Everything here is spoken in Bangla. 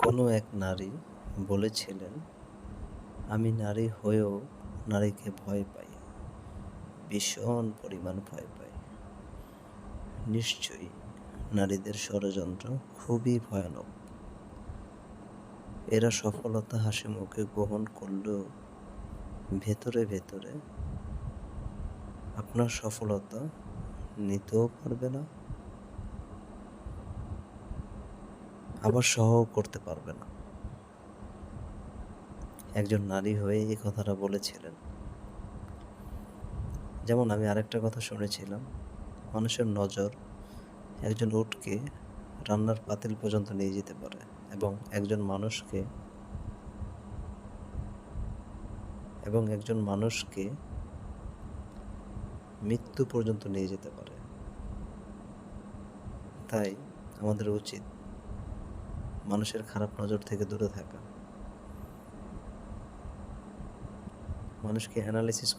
কোনো এক নারী বলেছিলেন, "আমি নারী হয়েও নারীকে ভয় পাই, ভীষণ পরিমাণ ভয় পাই। নিশ্চয়ই নারীদের ষড়যন্ত্র খুবই ভয়ানক। এরা সফলতা হাসিমুখে গ্রহণ করলেও ভেতরে ভেতরে আপনার সফলতা নিতেও পারবে না, আবার সহও করতে পারবে না।" একজন নারী হয়ে এই কথাটা বলেছিলেন। যেমন আমি আরেকটা কথা শুনেছিলাম, মানুষের নজর একজন উটকে রান্নার পাতিল পর্যন্ত নিয়ে যেতে পারে এবং একজন মানুষকে মৃত্যু পর্যন্ত নিয়ে যেতে পারে। তাই আমাদের উচিত মানুষের খারাপ নজর থেকে দূরে থাকা, মানুষকে অ্যানালাইসিস